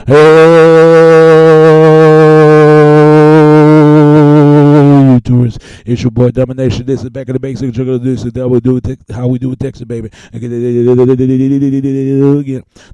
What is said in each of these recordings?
Hey, tourists. It's your boy Domination. This is back in the basics. You're gonna do this. How we do it, Texas, baby. Again,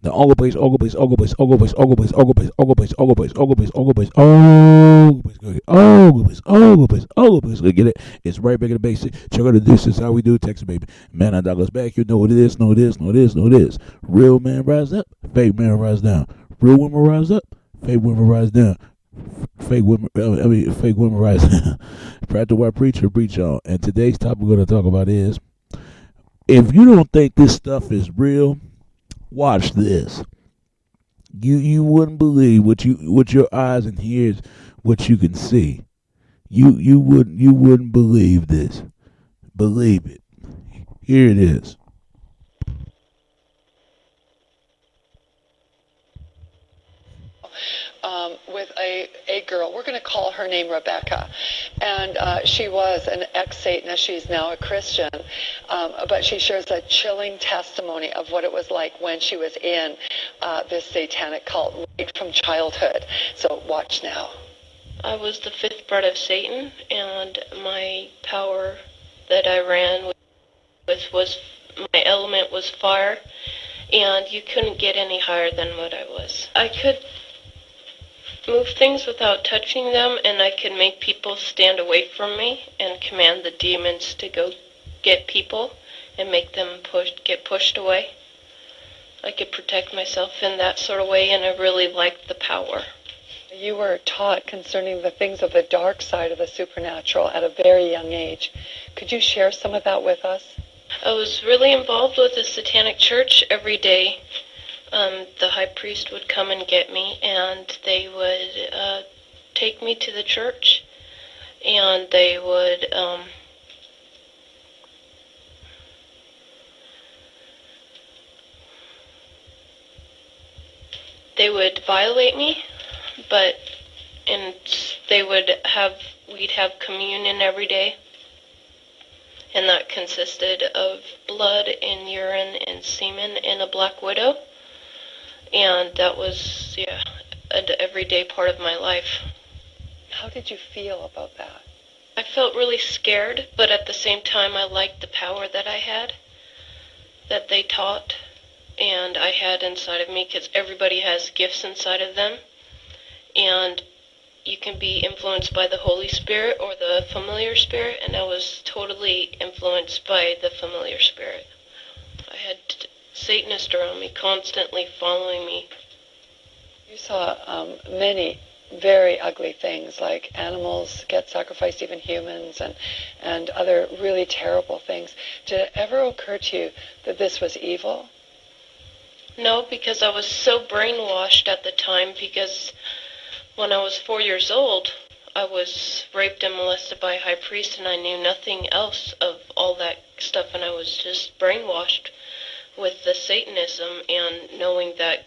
the Ogle Place, Ogle Place, Ogle Place, Ogle Place, Ogle Place, Ogle Place, Ogle Place, Ogle Place, Ogle Place, Ogle Place, Ogle Place, Ogle Place, Ogle Place, Ogle Place. Get it? It's right back in the basics. Check out this. Is how we do it, Texas, baby. Man, I Douglas back. You know what it is. Know this. Know this. Know this. Real man rise up. Fake man rise down. Real women rise up. Fake women rise down. Fake women rise down. Practical white preacher preach on. And today's topic we're going to talk about is, if you don't think this stuff is real, watch this. You wouldn't believe what your eyes and ears, what you can see. You wouldn't believe this. Believe it. Here it is. With a girl. We're going to call her name Rebecca. And she was an ex-Satanist. She's now a Christian. But she shares a chilling testimony of what it was like when she was in this satanic cult right from childhood. So watch now. I was the fifth bred of Satan, and my power that I ran with was, my element was fire, and you couldn't get any higher than what I was. I could move things without touching them, and I could make people stand away from me and command the demons to go get people and make them get pushed away. I could protect myself in that sort of way, and I really liked the power. You were taught concerning the things of the dark side of the supernatural at a very young age. Could you share some of that with us? I was really involved with the Satanic Church every day. The high priest would come and get me, and they would take me to the church, and they would violate me, we'd have communion every day, and that consisted of blood and urine and semen and a black widow. And that was, an everyday part of my life. How did you feel about that? I felt really scared, but at the same time I liked the power that I had, that they taught, and I had inside of me, because everybody has gifts inside of them, and you can be influenced by the Holy Spirit or the familiar spirit, and I was totally influenced by the familiar spirit. I had Satanists around me, constantly following me. You saw many very ugly things, like animals get sacrificed, even humans, and other really terrible things. Did it ever occur to you that this was evil? No, because I was so brainwashed at the time, because when I was 4 years old, I was raped and molested by a high priest, and I knew nothing else of all that stuff, and I was just brainwashed with the Satanism and knowing that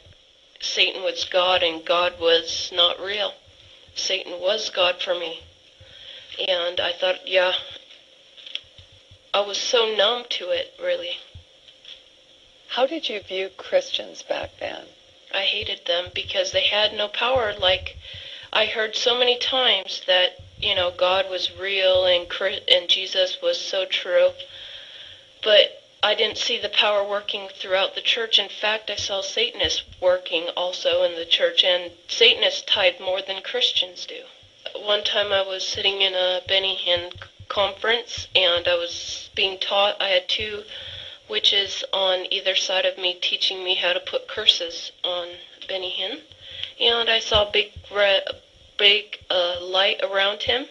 Satan was God and God was not real. Satan was God for me. And I thought, I was so numb to it, really. How did you view Christians back then? I hated them because they had no power. Like, I heard so many times that, God was real and Jesus was so true. But I didn't see the power working throughout the church. In fact, I saw Satanists working also in the church, and Satanists tithe more than Christians do. One time I was sitting in a Benny Hinn conference, and I was being taught. I had two witches on either side of me teaching me how to put curses on Benny Hinn, and I saw a big light around him,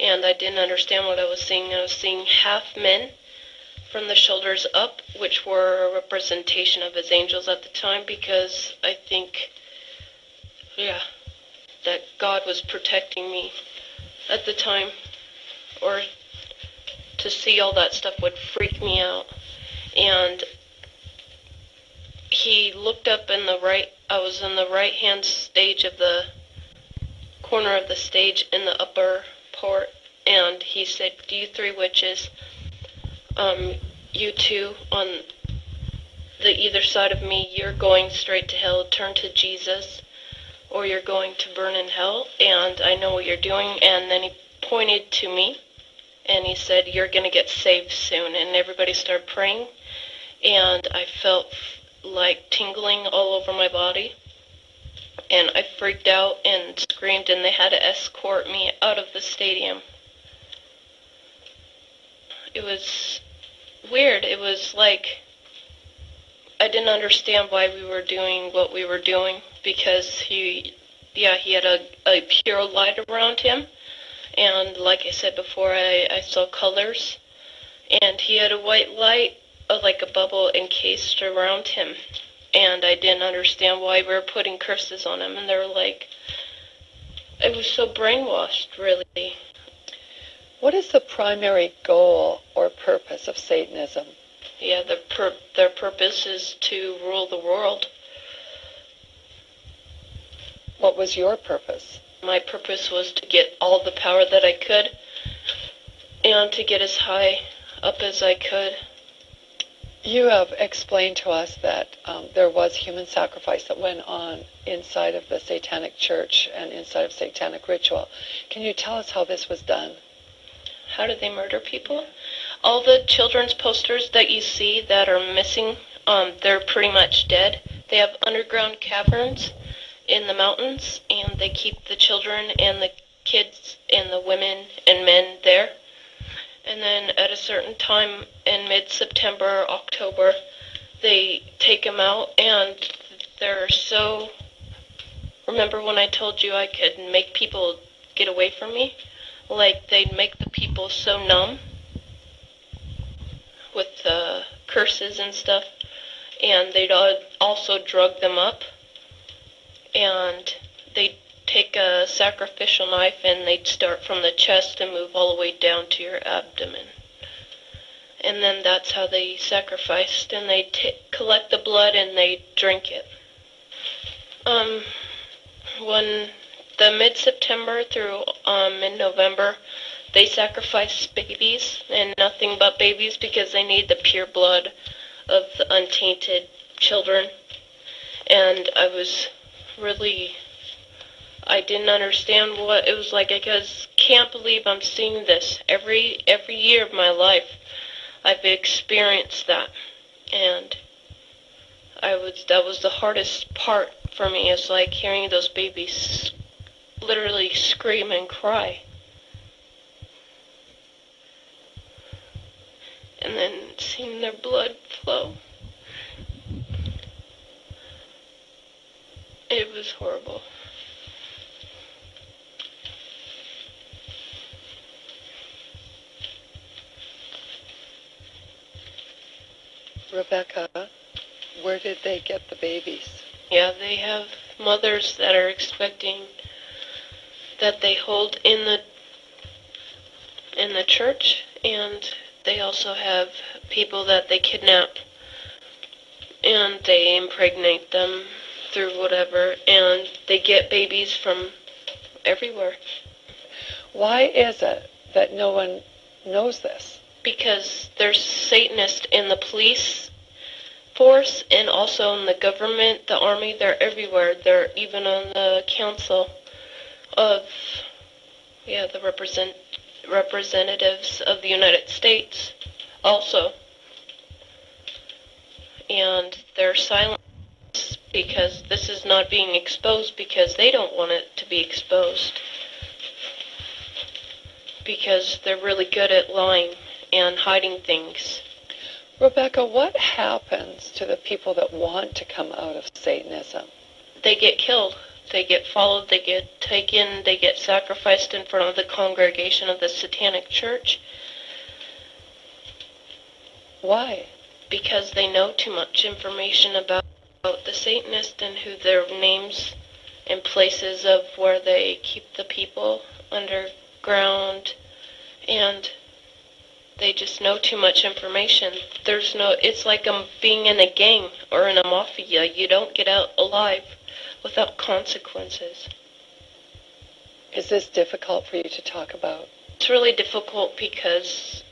and I didn't understand what I was seeing. I was seeing half men from the shoulders up, which were a representation of his angels at the time, because I think, that God was protecting me at the time, or to see all that stuff would freak me out. And he looked up I was in the right-hand stage of the corner of the stage in the upper part, and he said, "Do you three witches, you two on the either side of me, you're going straight to hell. Turn to Jesus or you're going to burn in hell, and I know what you're doing. And then he pointed to me, and he said, you're going to get saved soon. And everybody started praying, and I felt like tingling all over my body. And I freaked out and screamed, and they had to escort me out of the stadium. It was weird. It was like I didn't understand why we were doing what we were doing, because he had a pure light around him. And like I said before, I saw colors. And he had a white light, like a bubble encased around him. And I didn't understand why we were putting curses on him. And they were like, it was so brainwashed, really. What is the primary goal or purpose of Satanism? Yeah, their purpose is to rule the world. What was your purpose? My purpose was to get all the power that I could, and to get as high up as I could. You have explained to us that there was human sacrifice that went on inside of the Satanic Church and inside of Satanic ritual. Can you tell us how this was done? How do they murder people? All the children's posters that you see that are missing, they're pretty much dead. They have underground caverns in the mountains, and they keep the children and the kids and the women and men there. And then at a certain time in mid-September, October, they take them out, and they're so... Remember when I told you I could make people get away from me? Like, they'd make the people so numb with curses and stuff, and they'd also drug them up, and they'd take a sacrificial knife and they'd start from the chest and move all the way down to your abdomen. And then that's how they sacrificed, and they'd collect the blood and they'd drink it. When the mid-September through mid-November, they sacrifice babies, and nothing but babies, because they need the pure blood of the untainted children. And I didn't understand what it was like. I just can't believe I'm seeing this. Every year of my life, I've experienced that. And that was the hardest part for me, is like hearing those babies literally scream and cry. And then seeing their blood flow. It was horrible. Rebecca, where did they get the babies? Yeah, they have mothers that are expecting, that they hold in the church, and they also have people that they kidnap, and they impregnate them through whatever, and they get babies from everywhere. Why is it that no one knows this? Because there's Satanists in the police force, and also in the government, the army. They're everywhere. They're even on the council of, the representatives of the United States also. And they're silent because this is not being exposed, because they don't want it to be exposed. Because they're really good at lying and hiding things. Rebecca, what happens to the people that want to come out of Satanism? They get killed. They get followed. They get taken. They get sacrificed in front of the congregation of the Satanic Church. Why? Because they know too much information about the Satanists and who their names and places of where they keep the people underground, and they just know too much information. It's like being in a gang or in a mafia. You don't get out alive without consequences. Is this difficult for you to talk about? It's really difficult because,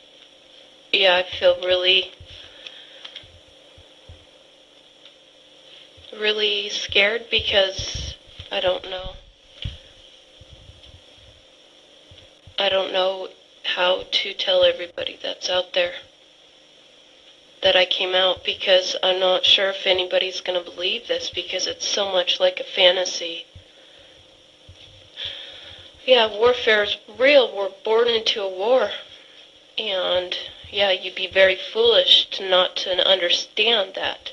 I feel really, really scared, because I don't know. I don't know how to tell everybody that's out there that I came out, because I'm not sure if anybody's going to believe this, because it's so much like a fantasy. Yeah, warfare is real. We're born into a war. And yeah, you'd be very foolish to not to understand that,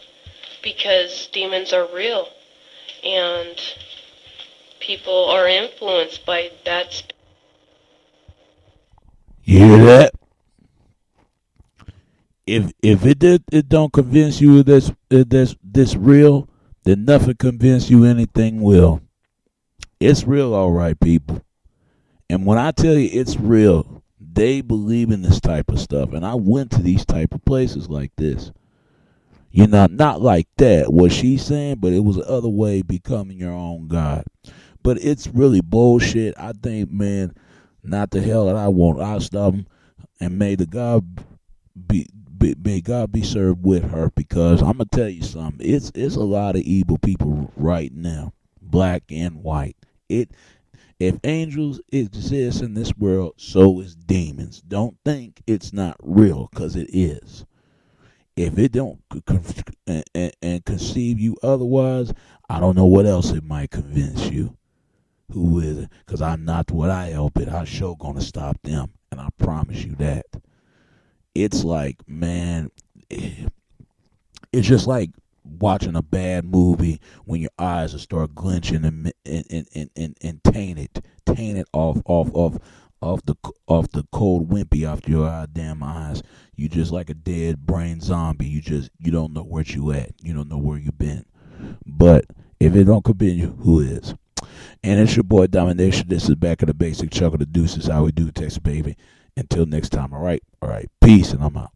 because demons are real and people are influenced by bad spirits. You hear that? If it don't convince you this real, then nothing convince you anything will. It's real, all right, people. And when I tell you it's real, they believe in this type of stuff. And I went to these type of places like this. You know, not like that, what she's saying, but it was the other way, becoming your own God. But it's really bullshit. I think, man, not the hell that I want. I'll stop them, and may God be served with her, because I'm gonna tell you something. It's a lot of evil people right now, black and white. If angels exist in this world, so is demons. Don't think it's not real, because it is. If it don't and conceive you otherwise, I don't know what else it might convince you. Who is it? Because I'm not what I help it. I sure gonna stop them, and I promise you that. It's like, man, it's just like watching a bad movie when your eyes will start glinching and tainted off the cold wimpy off your goddamn eyes. You just like a dead brain zombie. You don't know where you at. You don't know where you been. But if it don't convince you, who is? And it's your boy Domination. This is Back of the Basic, Chuck of the Deuces. How we do, Texas baby. Until next time, all right? All right. Peace, and I'm out.